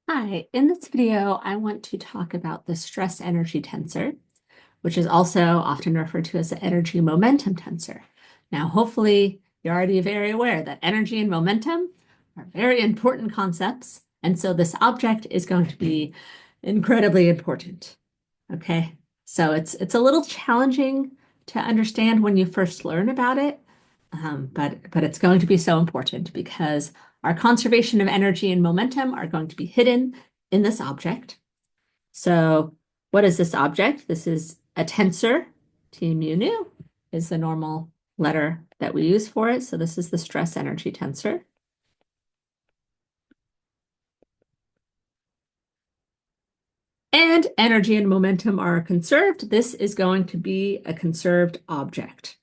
Hi, in this video, I want to talk about the stress energy tensor, which is also often referred to as the energy momentum tensor. Now, hopefully, you're already very aware that energy and momentum are very important concepts, and so this object is going to be incredibly important. Okay, so it's a little challenging to understand when you first learn about it, but it's going to be so important because our conservation of energy and momentum are going to be hidden in this object. So what is this object? This is a tensor. T mu nu is the normal letter that we use for it. So this is the stress energy tensor. And energy and momentum are conserved. This is going to be a conserved object.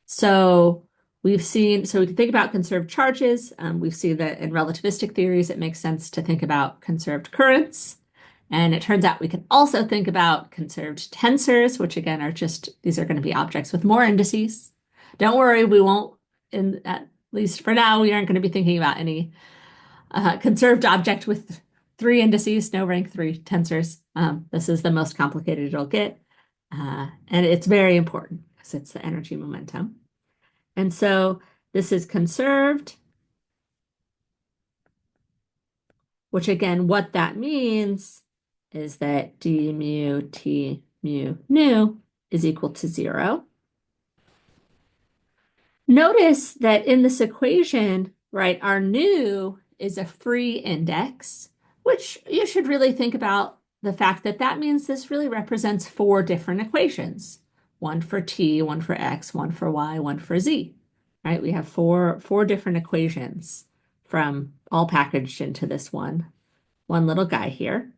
So we can think about conserved charges. We see that in relativistic theories, it makes sense to think about conserved currents. And it turns out we can also think about conserved tensors, which again these are going to be objects with more indices. Don't worry, we won't, at least for now, we aren't going to be thinking about any conserved object with three indices, no rank three tensors. This is the most complicated it'll get. And it's very important because it's the energy momentum. And so this is conserved, which again, what that means is that d mu t mu nu is equal to 0. Notice that in this equation, right, our nu is a free index, which you should really think about the fact that that means this really represents four different equations. One for t, one for x, one for y, one for z, right? We have four different equations from all packaged into this one little guy here.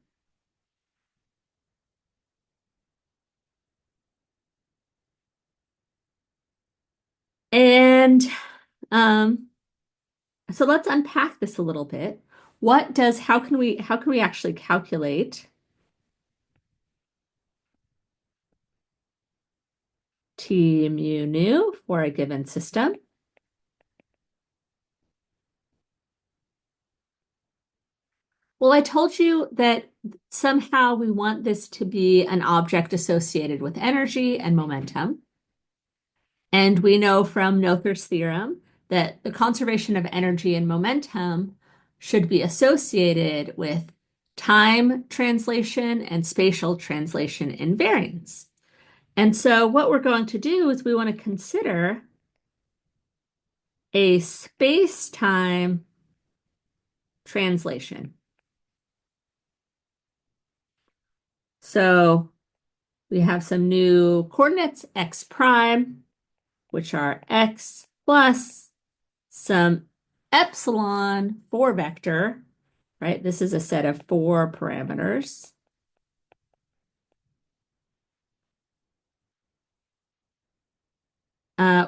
And um, so let's unpack this a little bit. How can we actually calculate T mu nu for a given system? Well, I told you that somehow we want this to be an object associated with energy and momentum. And we know from Noether's theorem that the conservation of energy and momentum should be associated with time translation and spatial translation invariance. And so what we're going to do is we want to consider a space-time translation. So we have some new coordinates, x prime, which are x plus some epsilon 4 vector, right? This is a set of 4 parameters.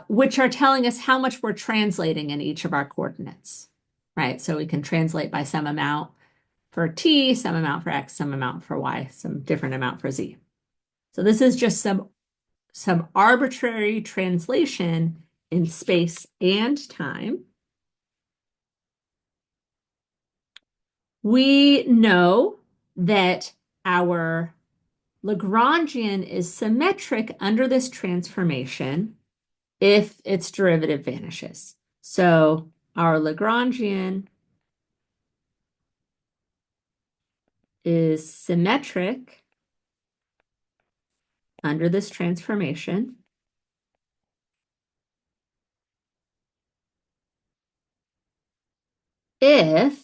Which are telling us how much we're translating in each of our coordinates, right? So we can translate by some amount for t, some amount for x, some amount for y, some different amount for z. So this is just some arbitrary translation in space and time. We know that our Lagrangian is symmetric under this transformation if its derivative vanishes. So our Lagrangian is symmetric under this transformation if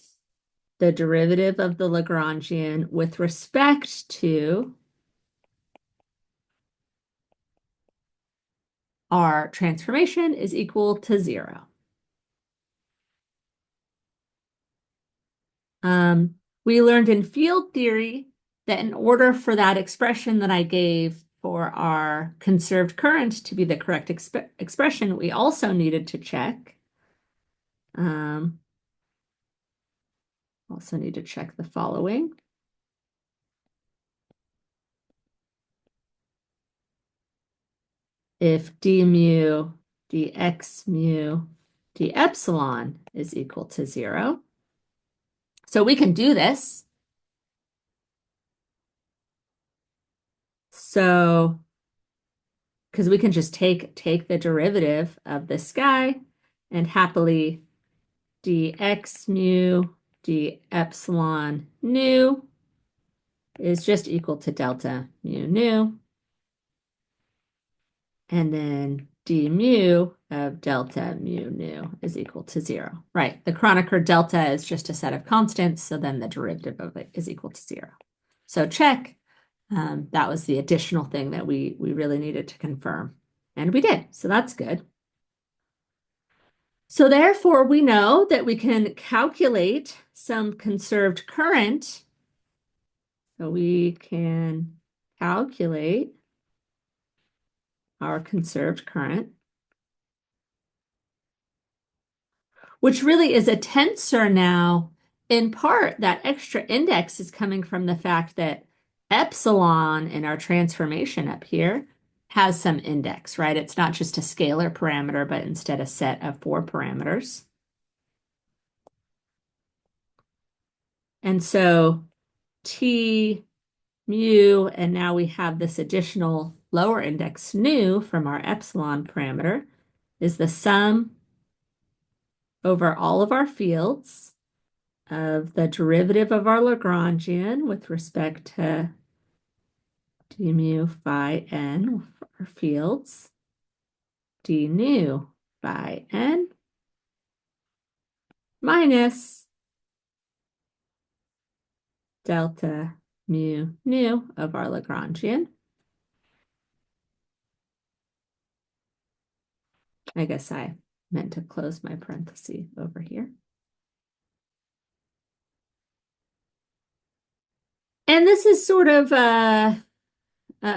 the derivative of the Lagrangian with respect to our transformation is equal to 0. We learned in field theory that in order for that expression that I gave for our conserved current to be the correct expression, we also needed to check. Also need to check the following. If d mu dx mu d epsilon is equal to 0. So we can do this. So, because we can just take the derivative of this guy and happily dx mu d epsilon nu is just equal to delta mu nu. And then d mu of delta mu nu is equal to 0. Right, the Kronecker delta is just a set of constants, so then the derivative of it is equal to 0. So check. That was the additional thing that we really needed to confirm. And we did, so that's good. So therefore, we know that we can calculate some conserved current. So we can calculate our conserved current, which really is a tensor now. In part, that extra index is coming from the fact that epsilon in our transformation up here has some index, right? It's not just a scalar parameter, but instead a set of 4 parameters. And so T mu, and now we have this additional lower index nu from our epsilon parameter, is the sum over all of our fields of the derivative of our Lagrangian with respect to d mu phi n for our fields, d nu phi n minus delta mu nu of our Lagrangian. I guess I meant to close my parenthesis over here. And this is sort of a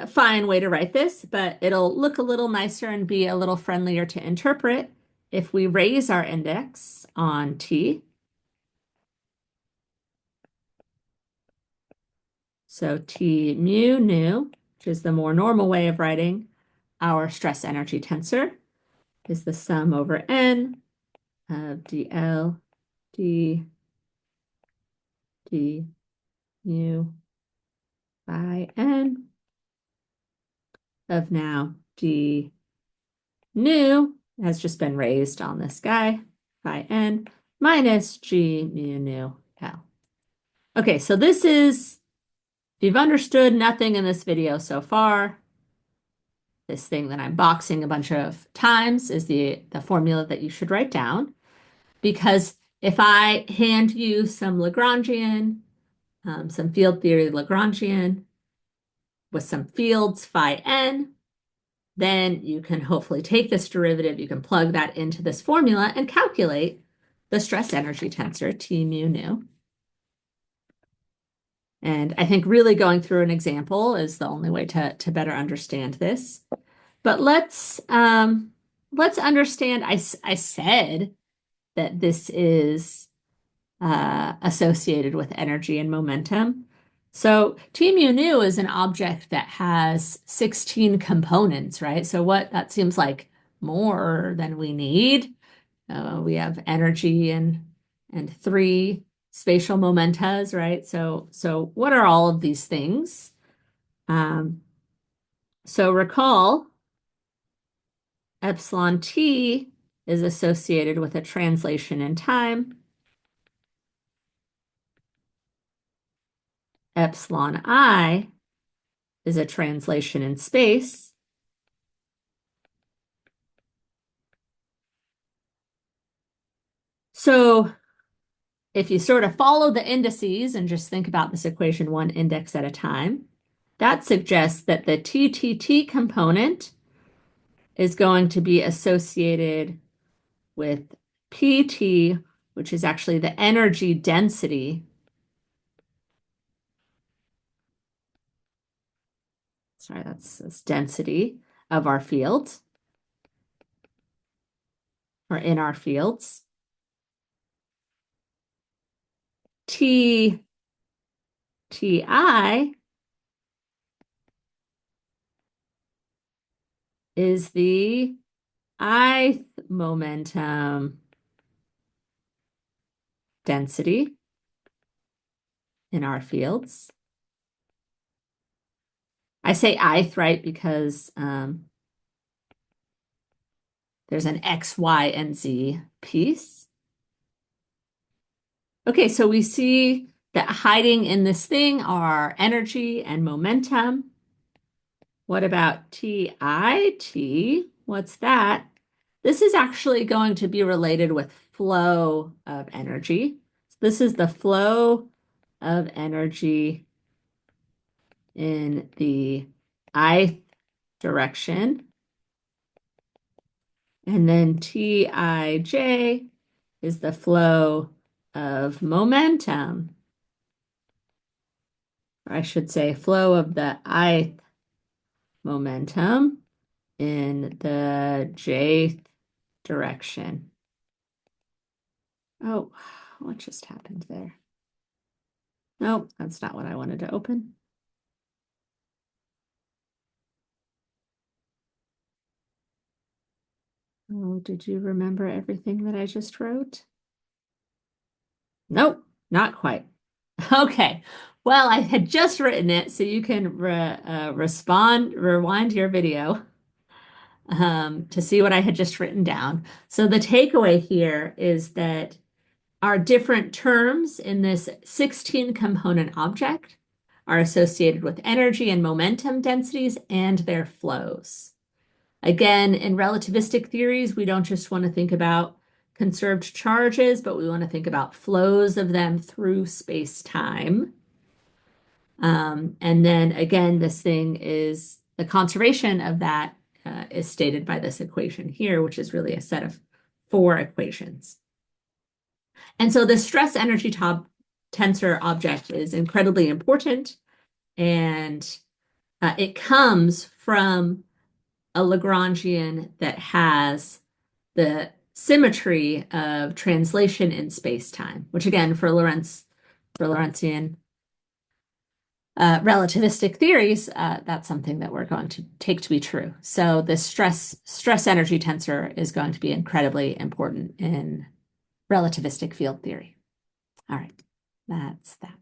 fine way to write this, but it'll look a little nicer and be a little friendlier to interpret if we raise our index on T. So T mu nu, which is the more normal way of writing our stress energy tensor, is the sum over n of dl d d mu by n of now d nu has just been raised on this guy by n minus g mu nu l. Okay, so this is, if you've understood nothing in this video so far, this thing that I'm boxing a bunch of times is the formula that you should write down. Because if I hand you some Lagrangian, some field theory Lagrangian with some fields phi n, then you can hopefully take this derivative, you can plug that into this formula and calculate the stress energy tensor T mu nu. And I think really going through an example is the only way to better understand this. But let's understand, I said that this is associated with energy and momentum. So T mu nu is an object that has 16 components, right? So that seems like more than we need. We have energy and 3 spatial momentas, right? So what are all of these things? So recall epsilon t is associated with a translation in time. Epsilon I is a translation in space. So if you sort of follow the indices and just think about this equation one index at a time, that suggests that the TTT component is going to be associated with PT, which is actually the energy density. Sorry, that's density of our fields, or in our fields. TI is the ith momentum density in our fields. I say ith, right, because there's an x, y, and z piece. Okay, so we see that hiding in this thing are energy and momentum. What about TIT? What's that? This is actually going to be related with flow of energy. This is the flow of energy in the ith direction. And then TIJ is the flow of momentum. Or I should say flow of the ith momentum in the jth direction. Oh, what just happened there? Nope, that's not what I wanted to open. Oh, did you remember everything that I just wrote? Nope, not quite. Okay, well, I had just written it, so you can rewind your video to see what I had just written down. So the takeaway here is that our different terms in this 16 component object are associated with energy and momentum densities and their flows. Again, in relativistic theories, we don't just want to think about conserved charges, but we want to think about flows of them through space-time. And then again, this thing is the conservation of that is stated by this equation here, which is really a set of four equations. And so the stress energy tensor object is incredibly important, and it comes from a Lagrangian that has the symmetry of translation in space-time, which again, for Lorentzian relativistic theories, that's something that we're going to take to be true. So the stress energy tensor is going to be incredibly important in relativistic field theory. All right, that's that.